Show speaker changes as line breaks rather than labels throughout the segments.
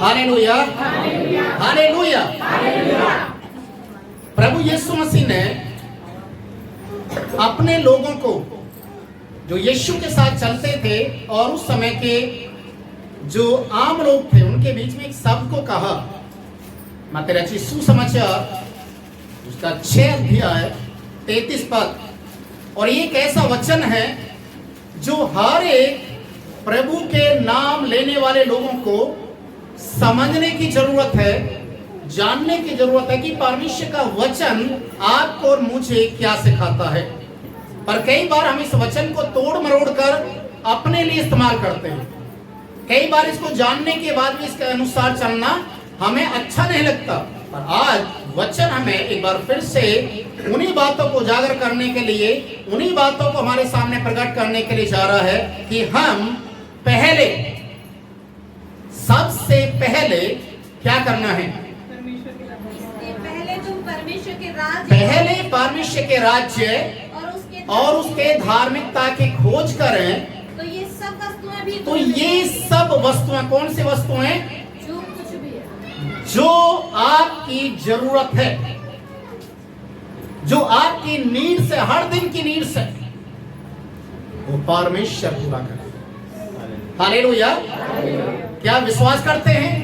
Hallelujah, hallelujah. प्रभु यीशु मसीह ने अपने लोगों को जो यीशु के साथ चलते थे और उस समय के जो आम लोग थे उनके बीच में एक शब्द को कहा। मत्ती रचित सुसमाचार उसका 6 अध्याय 33 पद। और ये एक ऐसा वचन है जो हर एक प्रभु के नाम लेने वाले लोगों को समझने की जरूरत है, जानने की जरूरत है कि परमेश्वर का वचन आपको और मुझे क्या सिखाता है। पर कई बार हम इस वचन को तोड़ मरोड़ कर अपने लिए इस्तेमाल करते हैं। कई बार इसको जानने के बाद भी इसके अनुसार चलना हमें अच्छा नहीं लगता। पर आज वचन हमें एक बार फिर से उन्हीं बातों को उजागर करने के लिए, उन्हीं बातों को हमारे सामने प्रकट करने के लिए जा रहा है कि हम पहले, सबसे पहले क्या करना है?
पहले तुम परमेश्वर के राज्य,
पहले परमेश्वर के राज्य और उसके धार्मिकता की खोज करें।
तो ये सब वस्तुएं भी,
तो ये सब वस्तुएं कौन सी वस्तुएं?
जो कुछ भी है,
जो आपकी जरूरत है, जो आपकी नीड से, हर दिन की नीड से, वो परमेश्वर पूरा करे। हालेलुया। क्या विश्वास करते हैं?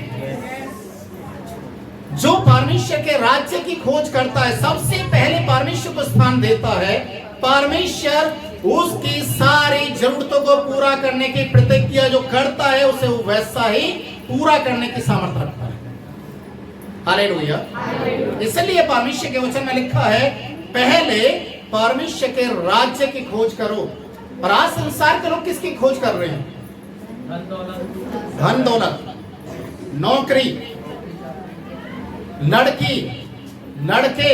जो परमेश्वर के राज्य की खोज करता है, सबसे पहले परमेश्वर को स्थान देता है, परमेश्वर उसकी सारी जरूरतों को पूरा करने की प्रतिज्ञा जो करता है उसे वो वैसा ही पूरा करने की सामर्थ्य रखता है। हालेलुया। इसलिए परमेश्वर के वचन में लिखा है पहले परमेश्वर के राज्य की खोज करो। पर आज संसार के लोग किसकी खोज कर रहे हैं? धन दौलत, नौकरी, लड़की, लड़के,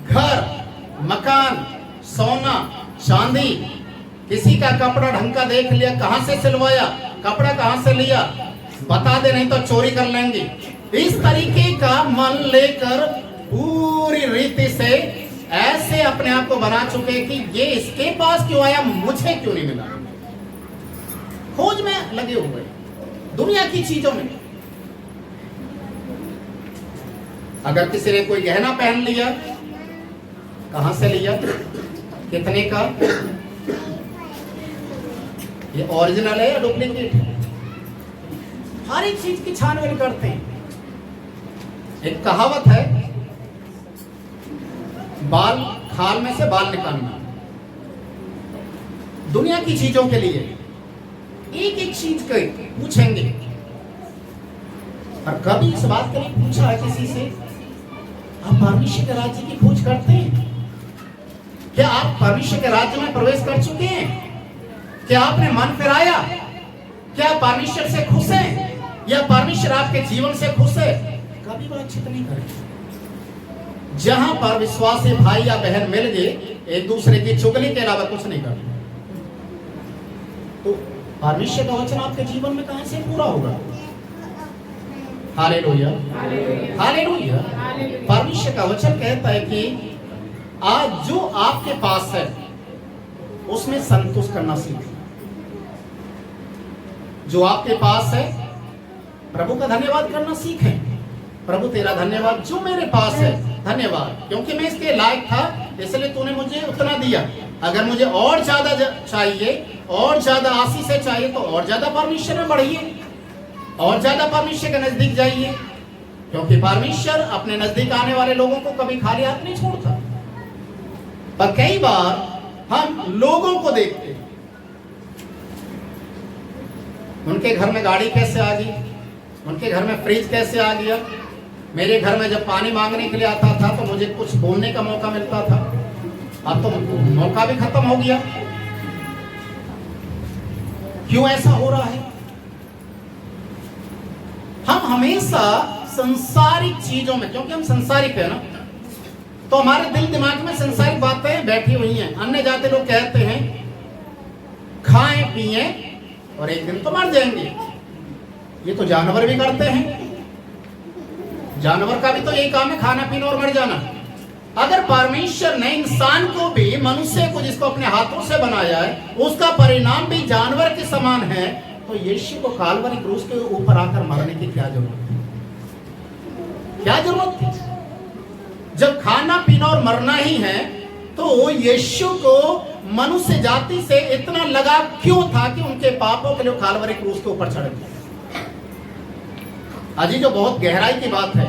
घर, मकान, सोना, चांदी, किसी का कपड़ा ढंग का देख लिया, कहां से सिलवाया, कपड़ा कहां से लिया, बता दे नहीं तो चोरी कर लेंगे। इस तरीके का मन लेकर पूरी रीति से ऐसे अपने आप को बना चुके कि ये इसके पास क्यों आया, मुझे क्यों नहीं मिला। खोज में लगे हुए दुनिया की चीजों में। अगर किसी ने कोई गहना पहन लिया, कहां से लिया, कितने का, ये ओरिजिनल है या डुप्लीकेट है, हर एक चीज की छानबीन करते हैं। एक कहावत है, बाल खाल में से बाल निकालना। दुनिया की चीजों के लिए एक एक चीज के पूछेंगे। और कभी इस बात के लिए पूछा है किसी से, आप परमेश्वर के राज्य की खोज करते हैं? क्या आप परमेश्वर के राज्य में प्रवेश कर चुके हैं? क्या आपने मन फिराया? क्या परमेश्वर से खुश हैं या परमेश्वर आपके जीवन से खुश है? कभी बातचीत नहीं करें। जहां पर विश्वासी भाई या बहन मिल गए, एक दूसरे की चुगली के अलावा कुछ नहीं करते, तो परमेश्वर का वचन आपके जीवन में कहां से पूरा होगा? Hallelujah, hallelujah. परमेश्वर का वचन कहता है कि आज जो आपके पास है उसमें संतोष करना सीखें। जो आपके पास है प्रभु का धन्यवाद करना सीखें। प्रभु तेरा धन्यवाद जो मेरे पास है, धन्यवाद क्योंकि मैं इसके लायक था, इसलिए तूने मुझे उतना दिया। अगर मुझे और ज्यादा चाहिए, और ज्यादा आशीष से चाहिए, तो और ज्यादा परमेश्वर में बढ़िए, और ज्यादा परमेश्वर के नजदीक जाइए, क्योंकि परमेश्वर अपने नजदीक आने वाले लोगों को कभी खाली हाथ नहीं छोड़ता। पर कई बार हम लोगों को देखते हैं, उनके घर में गाड़ी कैसे आ गई, उनके घर में फ्रिज कैसे आ गया, मेरे घर में जब पानी मांगने के लिए आता था तो मुझे कुछ बोलने का मौका मिलता था, अब तो मौका भी खत्म हो गया। क्यों ऐसा हो रहा है? हम हमेशा संसारिक चीजों में, क्योंकि हम संसारिक है ना, तो हमारे दिल दिमाग में संसारिक बातें बैठी हुई हैं। अन्य जाति लोग कहते हैं खाएं पिएं और एक दिन तो मर जाएंगे। ये तो जानवर भी करते हैं, जानवर का भी तो यही काम है, खाना पीना और मर जाना। अगर परमेश्वर ने इंसान को भी, मनुष्य को जिसको अपने हाथों से बनाया है, उसका परिणाम भी जानवर के समान है, तो यीशु को काल्वरी क्रूस के ऊपर आकर मरने की क्या जरूरत थी? क्या जरूरत थी? जब खाना पीना और मरना ही है तो यीशु को मनुष्य जाति से इतना लगाव क्यों था कि उनके पापों के लिए काल्वरी क्रूस के ऊपर चढ़ गए? अजी जो बहुत गहराई की बात है,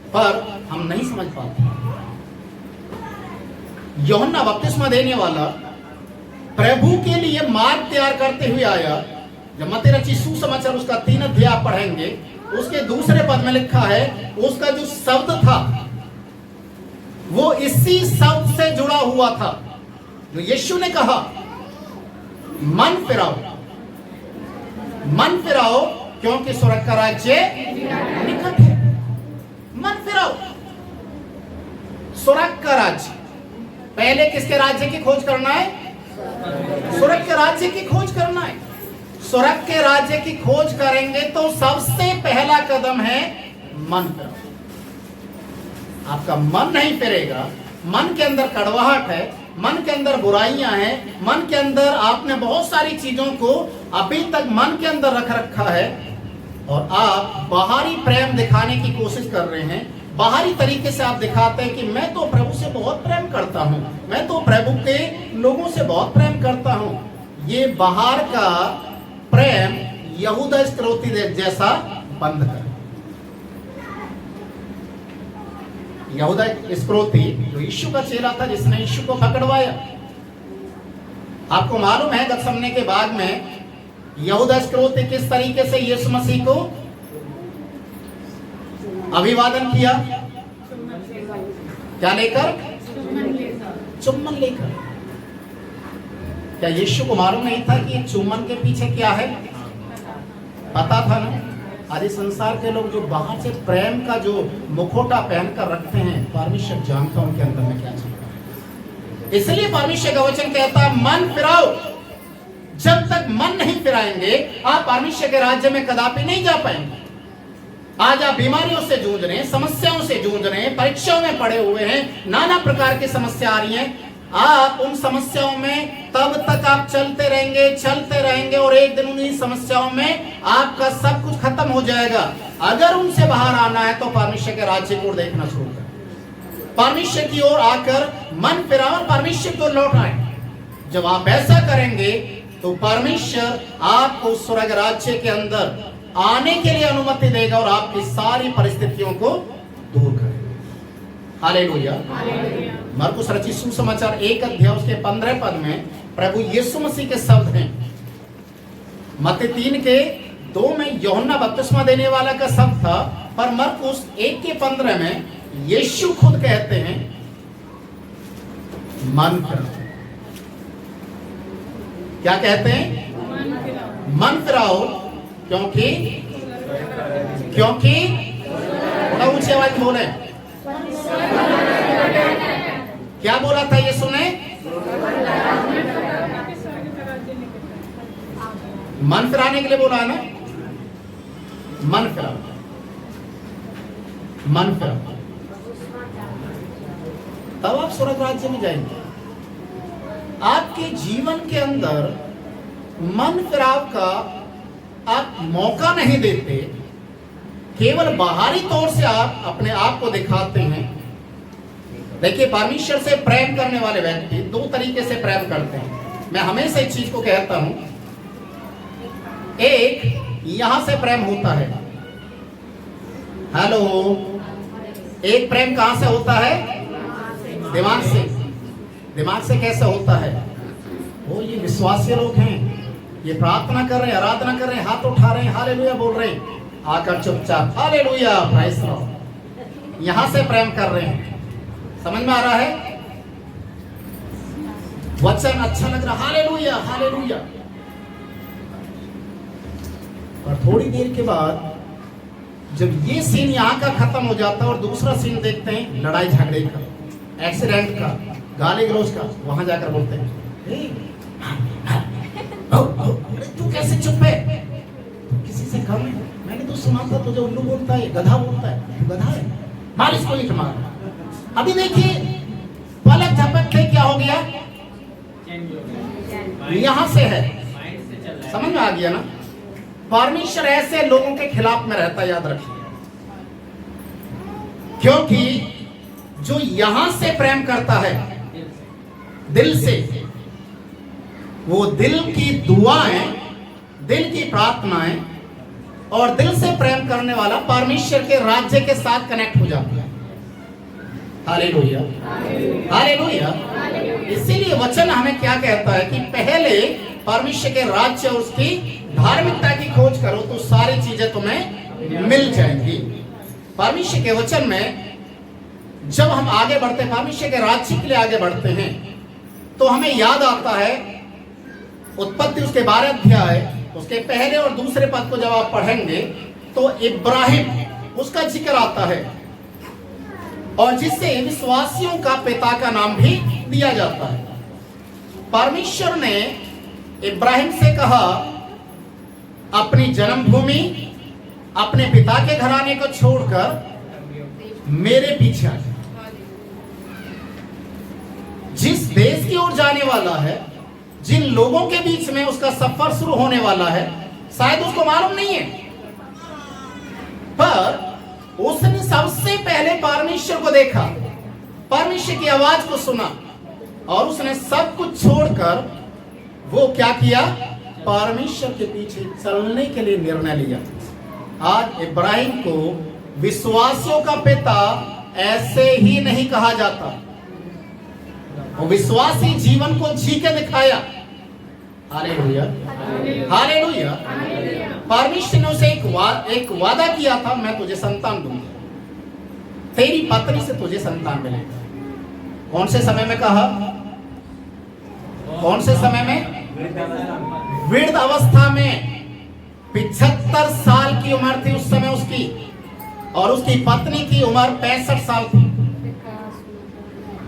पर हम नहीं समझ पाते। यूहन्ना बपतिस्मा देने वाला प्रभु के लिए मार्ग तैयार करते हुए आया। जब मत्ती रची सुसमाचार उसका 3 अध्याय आप पढ़ेंगे, उसके दूसरे पद में लिखा है, उसका जो शब्द था वो इसी शब्द से जुड़ा हुआ था जो यीशु ने कहा, मन फिराओ क्योंकि स्वर्ग का राज्य निकट है। मन फिराओ, स्वर्ग का राज्य। पहले किसके राज्य की खोज करना है? स्वर्ग के राज्य की खोज करना है। स्वर्ग के राज्य की खोज करेंगे तो सबसे पहला कदम है मन फिराओ। आपका मन नहीं फिरेगा, मन के अंदर कड़वाहट है, मन के अंदर बुराइयां हैं, मन के अंदर आपने बहुत सारी चीजों को अभी तक मन के अंदर रख रखा है और आप बाहरी प्रेम दिखाने की कोशिश कर रहे हैं। बाहरी तरीके से आप दिखाते हैं कि मैं तो प्रभु से बहुत प्रेम करता हूं, मैं तो प्रभु के लोगों से बहुत प्रेम करता हूं। ये बाहर का प्रेम यहूदा इस्करियोती जैसा बंद कर। यहूदा इस्करियोती जो यीशु का चेला था, जिसने यीशु को पकड़वाया। आपको मालूम है गतसमने के बाग में यहूदा इस्करियोती किस तरीके से यीशु मसीह को अभिवादन किया? क्या लेकर? चुम्बन लेकर। क्या यीशु को मालूम नहीं था कि चुम्बन के पीछे क्या है? पता था ना। आज संसार के लोग जो बाहर से प्रेम का जो मुखोटा पहनकर रखते हैं, परमेश्वर जानता उनके अंदर में क्या चल रहा है। इसलिए परमेश्वर का वचन कहता है मन फिराओ। जब तक मन नहीं फिराएंगे आप परमेश्वर के राज्य में कदापि नहीं जा पाएंगे। आज आप बीमारियों से जूझ रहे हैं, समस्याओं से जूझ रहे हैं, परीक्षाओं में पड़े हुए हैं, नाना प्रकार की समस्या आ रही हैं। आप उन समस्याओं में तब तक आप चलते रहेंगे और एक दिन उन्हीं समस्याओं में आपका सब कुछ खत्म हो जाएगा। अगर उनसे बाहर आना है तो परमेश्वर के राज्य को देखना शुरू करें, परमेश्वर की ओर आकर मन फिराओ, परमेश्वर को लौट आए। जब आप ऐसा करेंगे तो परमेश्वर आपको स्वर्ग राज्य के अंदर आने के लिए अनुमति देगा और आपकी सारी परिस्थितियों को दूर करेगा। हालेलुया। मरकुस रचित सुसमाचार 1 अध्याय उसके 15 पद में प्रभु यीशु मसीह के शब्द हैं। मत्ती 3 के 2 में यूहन्ना बपतिस्मा देने वाला का शब्द था, पर मरकुस 1 के 15 में यीशु खुद कहते हैं मन फिराओ। क्या कहते हैं? मन फिराओ क्योंकि थोड़ा ऊंची आवाज बोले। क्या बोला था ये सुने? मन फिराने के लिए बोला है ना। मन फिराओ, मन फिराओ, तब आप स्वर्ग राज्य में जाएंगे। आपके जीवन के अंदर मन फिराव का आप मौका नहीं देते, केवल बाहरी तौर से आप अपने आप को दिखाते हैं। देखिए, परमेश्वर से प्रेम करने वाले व्यक्ति 2 तरीके से प्रेम करते हैं। मैं हमेशा इस चीज को कहता हूं, एक यहां से प्रेम होता है। हेलो, एक प्रेम कहां से होता है? दिमाग से। दिमाग से कैसे होता है? वो ये विश्वासी लोग हैं, ये प्रार्थना कर रहे हैं, आराधना कर रहे हैं, हाथ उठा रहे हैं, हालेलुया बोल रहे हैं, आकर चुपचाप हालेलुया प्राइस लॉर्ड, यहां से प्रेम कर रहे हैं। समझ में आ रहा है? वचन अच्छा लग रहा, हालेलुया हालेलुया। और थोड़ी देर के बाद जब ये सीन यहां का खत्म हो जाता है और दूसरा सीन देखते हैं लड़ाई झगड़े का, एक्सीडेंट का, गाली गलौज का, वहां जाकर बोलते हैं तू कैसे चुप है? किसी से कम है? मैंने तो सुना था तुझे उल्लू बोलता है, गधा बोलता है, तू गधा है, मार इसको, नहीं मार। अभी देखिए पलक झपकते क्या हो गया, यहां से है। समझ में आ गया ना? परमेश्वर ऐसे लोगों के खिलाफ में रहता है, याद रखिए। क्योंकि जो यहां से प्रेम करता है दिल से, वो दिल की दुआएं, दिल की प्रार्थनाएं और दिल से प्रेम करने वाला परमेश्वर के राज्य के साथ कनेक्ट हो जाता है। Hallelujah, hallelujah. इसीलिए वचन हमें क्या कहता है कि पहले परमेश्वर के राज्य और उसकी धार्मिकता की खोज करो तो सारी चीजें तुम्हें मिल जाएंगी। परमेश्वर के वचन में जब हम आगे बढ़ते हैं, परमेश्वर के राज्य के लिए आगे बढ़ते हैं, तो हमें याद आता है उत्पत्ति उसके 12 अध्याय, उसके पहले और दूसरे पद को जब आप पढ़ेंगे तो इब्राहिम उसका जिक्र आता है, और जिससे विश्वासियों का पिता का नाम भी दिया जाता है। परमेश्वर ने इब्राहिम से कहा, अपनी जन्मभूमि, अपने पिता के घराने को छोड़कर मेरे पीछे आ जा। जिस देश की ओर जाने वाला है, जिन लोगों के बीच में उसका सफर शुरू होने वाला है, शायद उसको मालूम नहीं है, पर उसने सबसे पहले परमेश्वर को देखा, परमेश्वर की आवाज को सुना, और उसने सब कुछ छोड़कर वो क्या किया, परमेश्वर के पीछे चलने के लिए निर्णय लिया। आज इब्राहिम को विश्वासियों का पिता ऐसे ही नहीं कहा जाता, वो विश्वासी जीवन को जी के दिखाया। Hallelujah, hallelujah. परमेश्वर ने उसे एक वादा किया था, मैं तुझे संतान दूंगा, तेरी पत्नी से तुझे संतान मिलेगा। कौन से समय में कहा, कौन से समय में? वृद्ध अवस्था में, 75 साल की उम्र थी उस समय उसकी, और उसकी पत्नी की उम्र 65 साल थी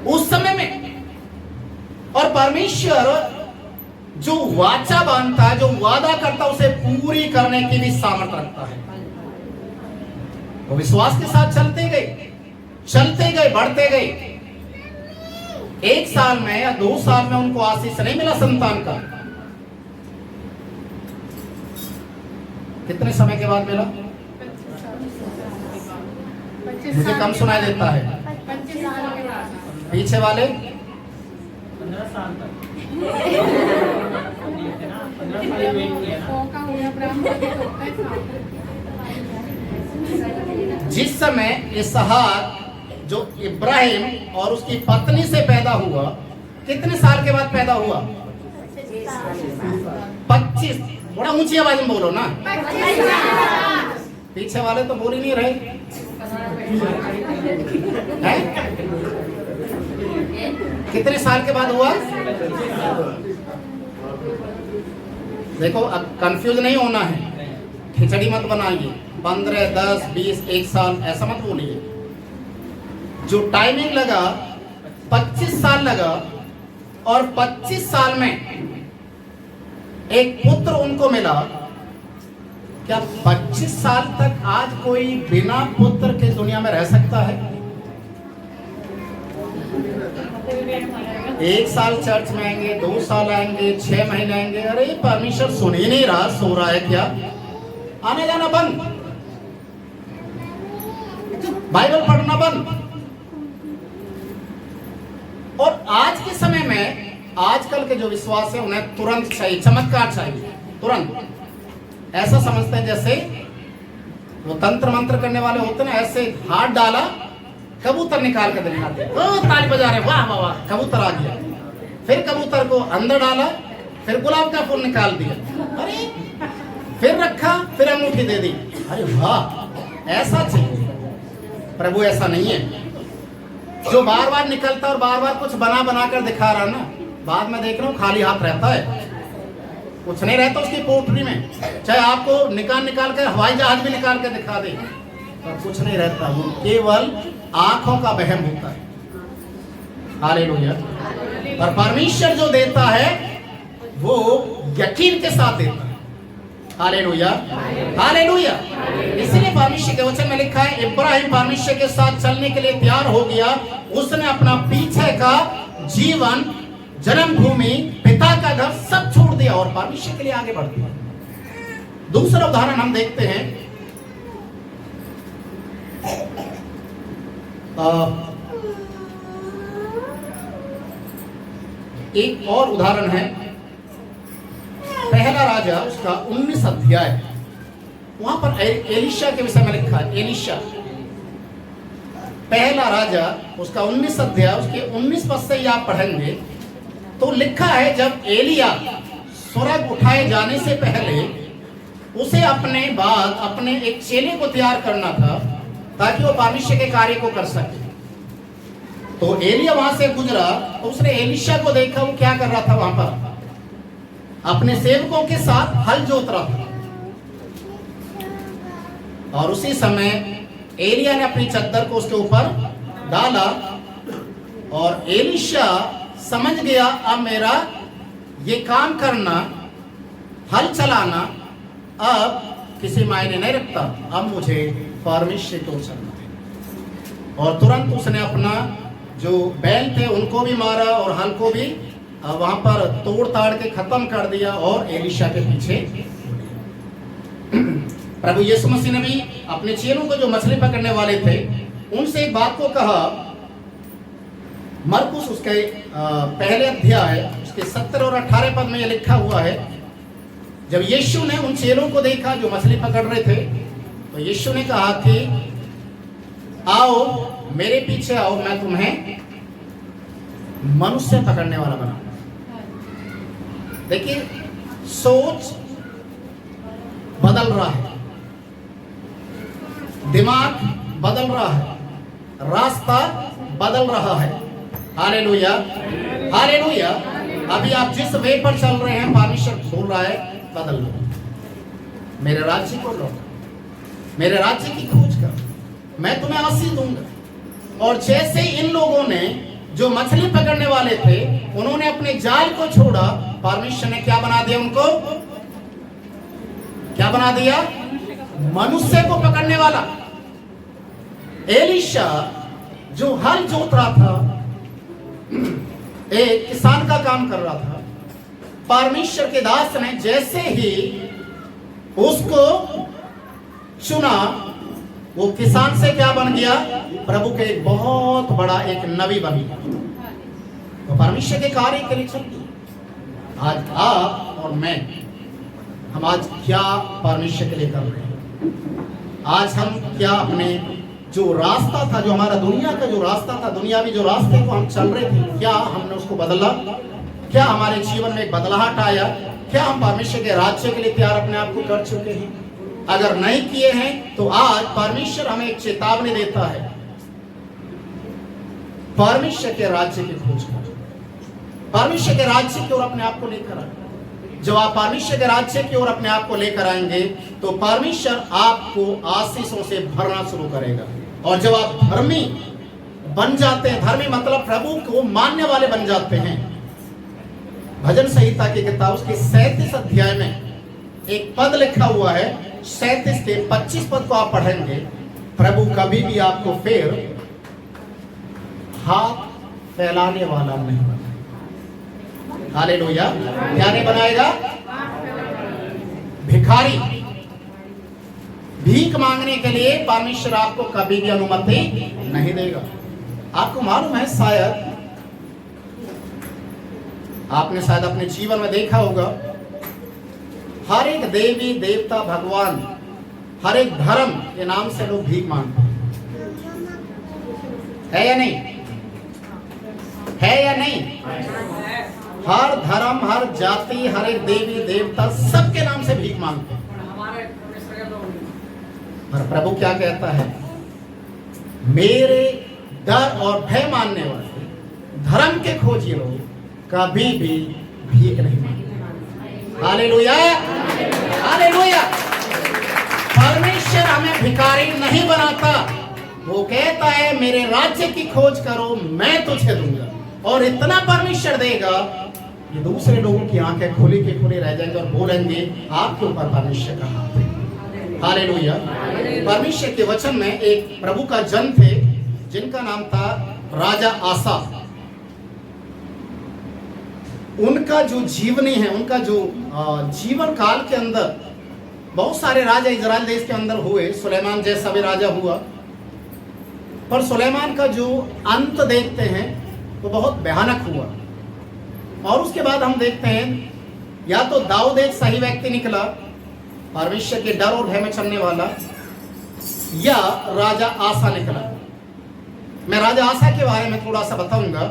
उस समय में। और परमेश्वर जो वाचा बांधता है, जो वादा करता है, उसे पूरी करने की भी सामर्थ्य रखता है। वो विश्वास के साथ चलते गए, चलते गए, बढ़ते गए। 1 साल में या 2 साल में उनको आशीष नहीं मिला संतान का। कितने समय के बाद मिला? मुझे कम सुनाई देता है। पीछे वाले
15 साल तक।
जिस समय इसहाक जो इब्राहिम और उसकी पत्नी से पैदा हुआ, कितने साल के बाद पैदा हुआ? 25। थोड़ा ऊंची आवाज में बोलो ना, पीछे वाले तो बोल ही नहीं रहे हैं? कितने साल के बाद हुआ? देखो, अब कंफ्यूज नहीं होना है, खिचड़ी मत बनाइए। 15, 10, 20, 1 साल ऐसा मत बोलिए। जो टाइमिंग लगा 25 साल लगा, और 25 साल में एक पुत्र उनको मिला। क्या 25 साल तक आज कोई बिना पुत्र के दुनिया में रह सकता है? 1 साल चर्च में आएंगे, 2 साल आएंगे, 6 महीने आएंगे, अरे परमेश्वर सुन ही नहीं रहा, सो रहा है क्या? आने जाना बंद, बाइबल पढ़ना बंद। और आज के समय में आजकल के जो विश्वास है, उन्हें तुरंत चाहिए, चमत्कार चाहिए, तुरंत। ऐसा समझते हैं जैसे वो तंत्र मंत्र करने वाले होते हैं ना, ऐसे हाथ डाला, कबूतर निकाल कर दिखाते, ताली बजा रहे, वाह वाह वाह, कबूतर आ गया। फिर कबूतर को अंदर डाला, फिर गुलाब का फूल निकाल दिया, अरे फिर रखा, फिर अंगूठी दे दी, अरे वाह, ऐसा चाहिए। प्रभु ऐसा नहीं है जो बार बार निकलता और बार बार कुछ बना बना कर दिखा रहा ना, बाद में देख रहा हूँ खाली हाथ रहता है, कुछ नहीं रहता उसकी पोटरी में। चाहे आपको निकाल कर हवाई जहाज भी निकाल कर दिखा दे, पर कुछ नहीं रहता, वो केवल आंखों का वहम होता है। हालेलुया। और परमेश्वर जो देता है वो यकीन के साथ देता है। Hallelujah, hallelujah. इसलिए परमेश्वर के वचन में लिखा है, इब्राहिम परमेश्वर के साथ चलने के लिए तैयार हो गया। उसने अपना पीछे का जीवन, जन्मभूमि, पिता का घर सब छोड़ दिया और परमेश्वर के लिए आगे बढ़ दिया। दूसरा उदाहरण हम देखते हैं एक और उदाहरण है पहला राजा उसका 19 अध्याय, वहां पर एलिशा के विषय में लिखा है। एलिशा पहला राजा उसका 19 अध्याय उसके 19 पद से ही आप पढ़ेंगे तो लिखा है, जब एलिया स्वर्ग उठाए जाने से पहले उसे अपने बाद अपने एक चेले को तैयार करना था ताकि वो परमेश्वर के कार्य को कर सके। तो एलिया वहां से गुजरा तो उसने एलिशा को देखा, वो क्या कर रहा था, वहां पर अपने सेवकों के साथ हल जोत रहा था। और उसी समय एलिया ने अपनी चद्दर को उसके ऊपर डाला और एलिशा समझ गया अब मेरा ये काम करना, हल चलाना अब किसी मायने नहीं रखता, अब मुझे परमेश्वर को चलना है। और तुरंत उसने अपना जो बैल थे उनको भी मारा और हल को भी वहां पर तोड़ ताड़ के खत्म कर दिया और एलिशा के पीछे। प्रभु यीशु मसीह ने भी अपने चेलों को जो मछली पकड़ने वाले थे उनसे एक बात को कहा। मरकुस उसके पहले अध्याय उसके 17 और 18 पद में यह लिखा हुआ है, जब यीशु ने उन चेलों को देखा जो मछली पकड़ रहे थे तो यीशु ने कहा कि आओ मेरे पीछे आओ, मैं तुम्हें मनुष्य पकड़ने वाला बनाऊंगा। देखिए सोच बदल रहा है, दिमाग बदल रहा है, रास्ता बदल रहा है। Hallelujah, hallelujah. अभी आप जिस वे पर चल रहे हैं परमेश्वर बोल रहा है बदल लो, मेरे राज्य को लो, मेरे राज्य की खोज कर, मैं तुम्हें आशीष दूंगा। और जैसे इन लोगों ने जो मछली पकड़ने वाले थे उन्होंने अपने जाल को छोड़ा, परमेश्वर ने क्या बना दिया उनको, क्या बना दिया, मनुष्य को पकड़ने वाला। एलिशा जो हल जोत रहा था, एक किसान का काम कर रहा था, परमेश्वर के दास ने जैसे ही उसको चुना वो किसान से क्या बन गया, प्रभु के एक बहुत बड़ा एक नबी बन गया। तो परमेश्वर के कार्य के लिए चलती। आज आप और मैं, हम आज क्या परमेश्वर के लिए कर रहे हैं? आज हम क्या अपने जो रास्ता था, जो हमारा दुनिया का जो रास्ता था, दुनियावी जो रास्ते को हम चल रहे थे, क्या हमने उसको बदला? क्या हमारे जीवन में एक बदलाहट आया? क्या हम परमेश्वर के राज्य के लिए तैयार अपने आप को कर चुके हैं? अगर नहीं किए हैं तो आज परमेश्वर हमें एक चेतावनी देता है, परमेश्वर के राज्य की खोज करो, परमेश्वर के राज्य की ओर अपने आप को लेकर आए। जब आप परमेश्वर के राज्य की ओर अपने आप को लेकर आएंगे तो परमेश्वर आपको आशीषों से भरना शुरू करेगा। और जब आप धर्मी बन जाते हैं, धर्मी मतलब प्रभु को मानने वाले बन जाते हैं, भजन संहिता की किताब उसके 37 अध्याय में एक पद लिखा हुआ है, 37 के 25 पद को आप पढ़ेंगे, प्रभु कभी भी आपको फिर हाथ फैलाने वाला नहीं बनाएगा। हालेलुया। क्या नहीं बनाएगा? भिखारी, भीख मांगने के लिए परमेश्वर आपको कभी भी अनुमति नहीं देगा। आपको मालूम है, शायद आपने शायद अपने जीवन में देखा होगा, हर एक देवी देवता भगवान, हर एक धर्म के नाम से लोग भीख मांगते है या नहीं? है या नहीं? हर धर्म, हर जाति, हर एक देवी देवता सबके नाम से भीख मांगते हैं। पर प्रभु क्या कहता है, मेरे डर और भय मानने वाले, धर्म के खोजी लोग कभी भी भीख नहीं मांगते। Hallelujah, hallelujah. परमेश्वर हमें भिखारी नहीं बनाता, वो कहता है मेरे राज्य की खोज करो, मैं तुझे दूंगा। और इतना परमेश्वर देगा कि दूसरे लोगों की आंखें खुली की खुली रह जाएंगे और बोलेंगे आपके ऊपर परमेश्वर का हाथ है। हालेलुया। परमेश्वर के वचन में एक प्रभु का जन थे जिनका नाम था राजा आसा। उनका जो जीवनी है, उनका जो जीवन काल के अंदर बहुत सारे राजा इजराइल देश के अंदर हुए, सुलेमान जैसा भी राजा हुआ, पर सुलेमान का जो अंत देखते हैं वो बहुत भयानक हुआ। और उसके बाद हम देखते हैं या तो दाऊद एक सही व्यक्ति निकला, परमेश्वर के डर और भय में चलने वाला, या राजा आसा निकला। मैं राजा आसा के बारे में थोड़ा सा बताऊंगा।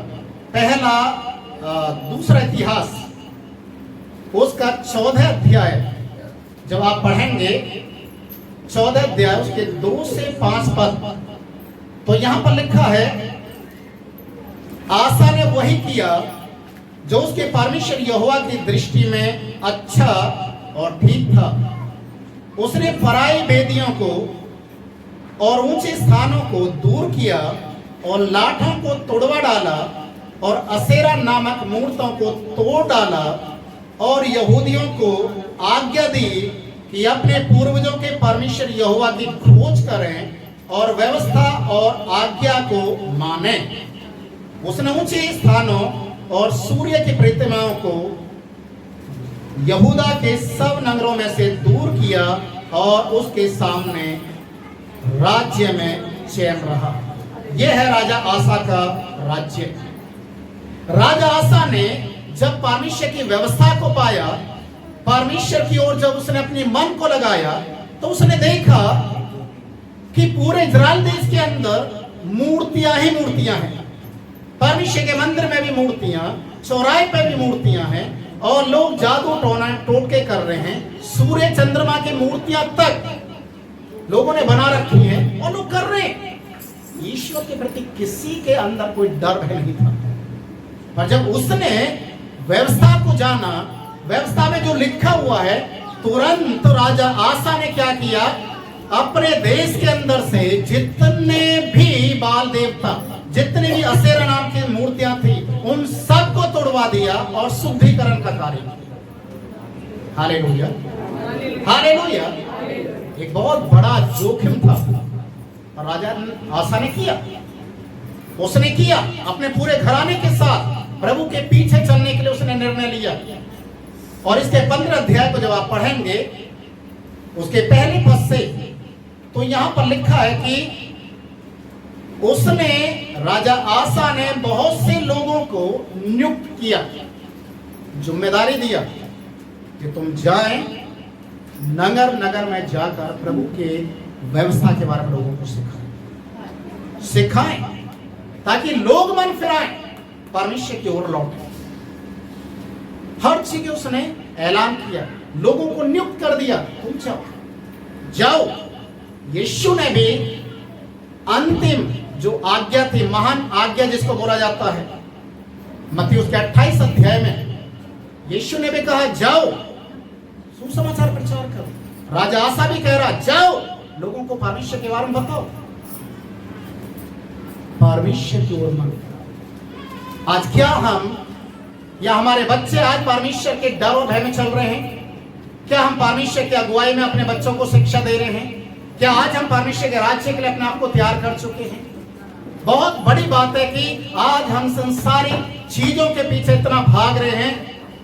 पहला दूसरा इतिहास उसका 14 अध्याय जब आप पढ़ेंगे, 14 अध्याय उसके 2 से 5 पद, तो यहां पर लिखा है, आसा ने वही किया जो उसके परमेश्वर यहोवा की दृष्टि में अच्छा और ठीक था। उसने पराई वेदियों को और ऊंचे स्थानों को दूर किया और लाठों को तोड़वा डाला और असेरा नामक मूर्तों को तोड़ डाला और यहूदियों को आज्ञा दी कि अपने पूर्वजों के परमेश्वर यहोवा की खोज करें और व्यवस्था और आज्ञा को माने। उसने ऊंचे स्थानों और सूर्य की प्रतिमाओं को यहूदा के सब नगरों में से दूर किया और उसके सामने राज्य में चैन रहा। यह है राजा आसा का राज्य। राजा आसा ने जब परमेश्वर की व्यवस्था को पाया, परमेश्वर की ओर जब उसने अपने मन को लगाया, तो उसने देखा कि पूरे इजराइल देश के अंदर मूर्तियां ही मूर्तियां हैं। परमेश्वर के मंदिर में भी मूर्तियां, चौराहे पे भी मूर्तियां हैं, और लोग जादू टोटके कर रहे हैं। सूर्य चंद्रमा की मूर्तियां तक लोगों ने बना रखी हैं और लोग कर रहे हैं। ईश्वर के प्रति किसी के अंदर कोई डर नहीं था। पर जब उसने व्यवस्था को जाना, व्यवस्था में जो लिखा हुआ है, तुरंत राजा आसा ने क्या किया, अपने देश के अंदर से जितने भी बाल देवता, जितने भी असेरा नाम की मूर्तियां थी, उन सबको तोड़वा दिया और शुद्धिकरण का कार्य किया। Hallelujah, hallelujah. एक बहुत बड़ा जोखिम था और राजा आसा ने किया। उसने किया अपने पूरे घराने के साथ प्रभु के पीछे चलने के लिए उसने निर्णय लिया। और इसके 15 अध्याय को जब आप पढ़ेंगे, उसके पहले पद से, तो यहां पर लिखा है कि उसने, राजा आसा ने बहुत से लोगों को नियुक्त किया, जिम्मेदारी दिया कि तुम जाएं, नगर नगर में जाकर प्रभु के व्यवस्था के बारे में लोगों को सिखाएं, ताकि लोग मन फिराएं, परमेश्वर की ओर लौटें। हर चीज उसने ऐलान किया, लोगों को नियुक्त कर दिया, तुम जाओ। यीशु ने भी अंतिम जो आज्ञा थी, महान आज्ञा जिसको बोला जाता है, मत्ती उसके 28 अध्याय में यीशु ने भी कहा, जाओ सुसमाचार प्रचार करो। राजा आसा भी कह रहा, जाओ लोगों को परमेश्वर के बारे में बताओ, परमेश्वर की ओर मन। आज क्या हम या हमारे बच्चे आज परमेश्वर के डर और भय में चल रहे हैं? क्या हम परमेश्वर की अगुवाई में अपने बच्चों को शिक्षा दे रहे हैं? क्या आज हम परमेश्वर के राज्य के लिए अपने आप को तैयार कर चुके हैं? बहुत बड़ी बात है कि आज हम संसारिक चीजों के पीछे इतना भाग रहे हैं,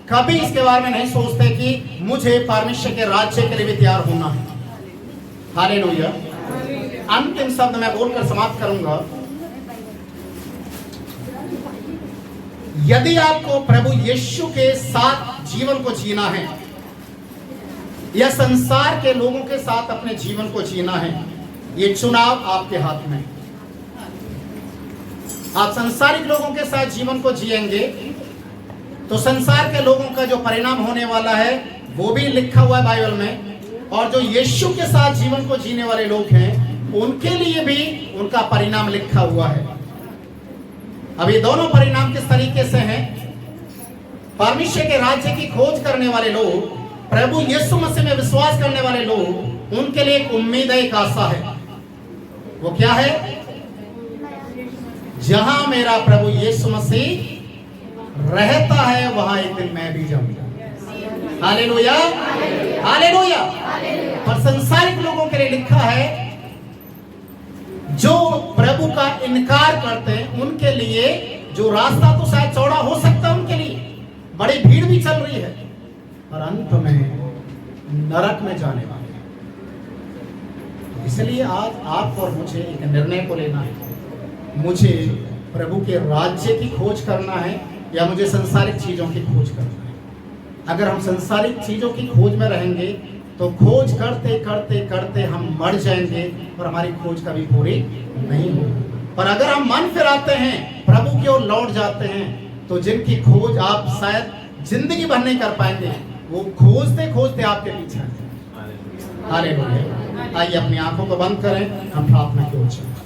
कभी इसके बारे में नहीं सोचते कि मुझे परमेश्वर के राज्य के लिए भी तैयार होना है। हालेलुया। अंतिम शब्द मैं बोलकर समाप्त करूंगा। यदि आपको प्रभु यीशु के साथ जीवन को जीना है या संसार के लोगों के साथ अपने जीवन को जीना है, ये चुनाव आपके हाथ में। आप संसारिक लोगों के साथ जीवन को जिएंगे तो संसार के लोगों का जो परिणाम होने वाला है वो भी लिखा हुआ है बाइबल में, और जो यीशु के साथ जीवन को जीने वाले लोग हैं उनके लिए भी उनका परिणाम लिखा हुआ है। अब ये दोनों परिणाम किस तरीके से हैं? परमेश्वर के राज्य की खोज करने वाले लोग, प्रभु यीशु मसीह में विश्वास करने वाले लोग, उनके लिए एक उम्मीद है, एक आशा है। वो क्या है? जहां मेरा प्रभु यीशु मसीह रहता है वहां एक दिन मैं भी जाऊंगा। Hallelujah, hallelujah. और संसारिक लोगों के लिए लिखा है, जो प्रभु का इनकार करते हैं उनके लिए जो रास्ता तो शायद चौड़ा हो सकता है, उनके लिए बड़ी भीड़ भी चल रही है, और अंत में नरक में जाने वाले। इसलिए आज आप और मुझे एक निर्णय को लेना है। मुझे प्रभु के राज्य की खोज करना है या मुझे संसारिक चीजों की खोज करना है। अगर हम संसारिक चीजों की खोज में रहेंगे तो खोज करते करते करते हम मर जाएंगे और हमारी खोज कभी पूरी नहीं होगी। पर अगर हम मन फिराते हैं, प्रभु की ओर लौट जाते हैं, तो जिनकी खोज आप शायद जिंदगी भर नहीं कर पाएंगे, वो खोजते खोजते आपके पीछे आएंगे। हालेलुया। आइए अपनी आंखों को बंद करें, हम प्रार्थना की ओर चलें।